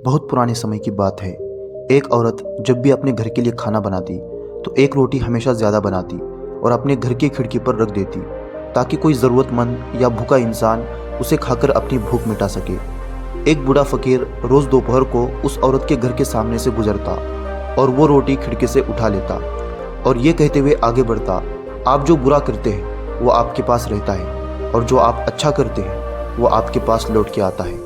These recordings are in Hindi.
बहुत पुराने समय की बात है। एक औरत जब भी अपने घर के लिए खाना बनाती तो एक रोटी हमेशा ज़्यादा बनाती और अपने घर की खिड़की पर रख देती ताकि कोई ज़रूरतमंद या भूखा इंसान उसे खाकर अपनी भूख मिटा सके। एक बूढ़ा फ़कीर रोज़ दोपहर को उस औरत के घर के सामने से गुजरता और वो रोटी खिड़की से उठा लेता और ये कहते हुए आगे बढ़ता, आप जो बुरा करते हैं वो आपके पास रहता है और जो आप अच्छा करते हैं वो आपके पास लौट के आता है।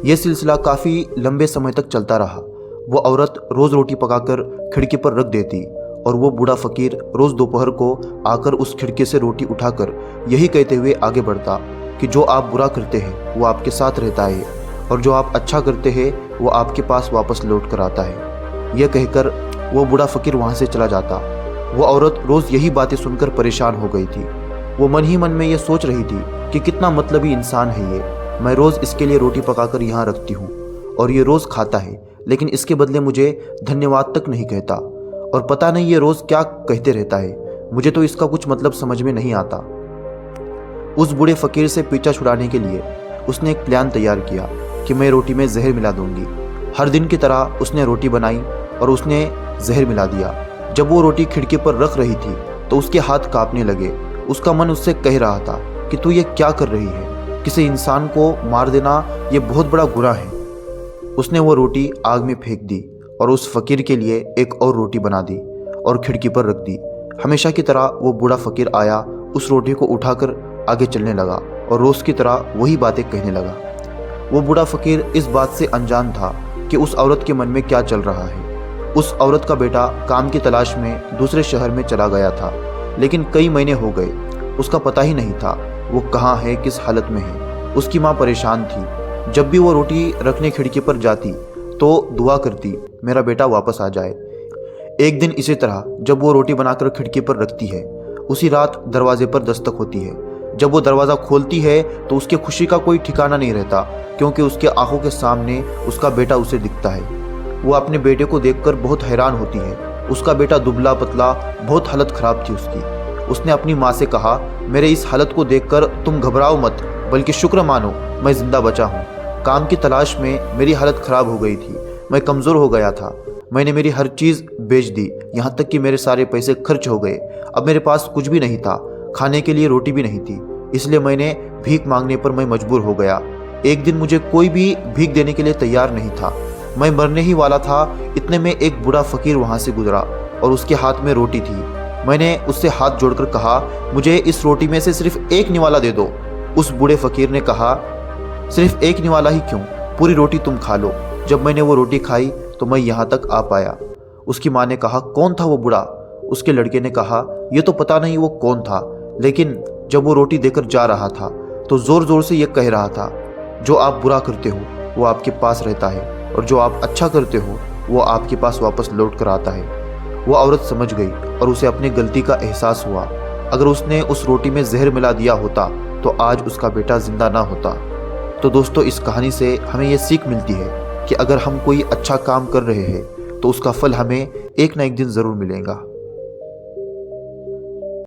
यह सिलसिला काफ़ी लंबे समय तक चलता रहा। वो औरत रोज़ रोटी पकाकर खिड़की पर रख देती और वो बूढ़ा फ़कीर रोज़ दोपहर को आकर उस खिड़की से रोटी उठाकर यही कहते हुए आगे बढ़ता कि जो आप बुरा करते हैं वो आपके साथ रहता है और जो आप अच्छा करते हैं वो आपके पास वापस लौट कर आता है। यह कहकर वो बूढ़ा फ़कीर वहाँ से चला जाता। वो औरत रोज़ यही बातें सुनकर परेशान हो गई थी। वो मन ही मन में ये सोच रही थी कि कितना मतलबी इंसान है ये। मैं रोज़ इसके लिए रोटी पकाकर यहाँ रखती हूँ और ये रोज़ खाता है, लेकिन इसके बदले मुझे धन्यवाद तक नहीं कहता और पता नहीं ये रोज़ क्या कहते रहता है। मुझे तो इसका कुछ मतलब समझ में नहीं आता। उस बूढ़े फ़कीर से पीछा छुड़ाने के लिए उसने एक प्लान तैयार किया कि मैं रोटी में जहर मिला दूंगी। हर दिन की तरह उसने रोटी बनाई और उसने जहर मिला दिया। जब वो रोटी खिड़की पर रख रही थी तो उसके हाथ कांपने लगे। उसका मन उससे कह रहा था कि तू ये क्या कर रही है, किसी इंसान को मार देना ये बहुत बड़ा गुनाह है। उसने वो रोटी आग में फेंक दी और उस फ़कीर के लिए एक और रोटी बना दी और खिड़की पर रख दी। हमेशा की तरह वो बूढ़ा फ़कीर आया, उस रोटी को उठाकर आगे चलने लगा और रोज़ की तरह वही बातें कहने लगा। वो बूढ़ा फ़कीर इस बात से अनजान था कि उस औरत के मन में क्या चल रहा है। उस औरत का बेटा काम की तलाश में दूसरे शहर में चला गया था, लेकिन कई महीने हो गए उसका पता ही नहीं था वो कहाँ है, किस हालत में है। उसकी माँ परेशान थी। जब भी वो रोटी रखने खिड़की पर जाती तो दुआ करती, मेरा बेटा वापस आ जाए। एक दिन इसी तरह जब वो रोटी बनाकर खिड़की पर रखती है, उसी रात दरवाजे पर दस्तक होती है। जब वो दरवाज़ा खोलती है तो उसके खुशी का कोई ठिकाना नहीं रहता, क्योंकि उसके आंखों के सामने उसका बेटा उसे दिखता है। वो अपने बेटे को देखकर बहुत हैरान होती है। उसका बेटा दुबला पतला, बहुत हालत ख़राब थी उसकी। उसने अपनी माँ से कहा, मेरे इस हालत को देखकर तुम घबराओ मत, बल्कि शुक्र मानो मैं ज़िंदा बचा हूँ। काम की तलाश में मेरी हालत ख़राब हो गई थी, मैं कमज़ोर हो गया था। मैंने मेरी हर चीज़ बेच दी, यहाँ तक कि मेरे सारे पैसे खर्च हो गए। अब मेरे पास कुछ भी नहीं था, खाने के लिए रोटी भी नहीं थी, इसलिए मैंने भीख मांगने पर मैं मजबूर हो गया। एक दिन मुझे कोई भी भीख देने के लिए तैयार नहीं था। मैं मरने ही वाला था, इतने में एक बूढ़ा फ़कीर वहाँ से गुजरा और उसके हाथ में रोटी थी। मैंने उससे हाथ जोड़कर कहा, मुझे इस रोटी में से सिर्फ एक निवाला दे दो। उस बूढ़े फ़कीर ने कहा, सिर्फ एक निवाला ही क्यों, पूरी रोटी तुम खा लो। जब मैंने वो रोटी खाई तो मैं यहाँ तक आ पाया। उसकी माँ ने कहा, कौन था वो बूढ़ा? उसके लड़के ने कहा, ये तो पता नहीं वो कौन था, लेकिन जब वो रोटी देकर जा रहा था तो ज़ोर ज़ोर से ये कह रहा था, जो आप बुरा करते हो वो आपके पास रहता है और जो आप अच्छा करते हो वो आपके पास वापस लौट कर आता है। वो औरत समझ गई और उसे अपनी गलती का एहसास हुआ। अगर उसने उस रोटी में जहर मिला दिया होता तो आज उसका बेटा जिंदा ना होता। तो दोस्तों, इस कहानी से हमें ये सीख मिलती है कि अगर हम कोई अच्छा काम कर रहे हैं तो उसका फल हमें एक ना एक दिन ज़रूर मिलेगा।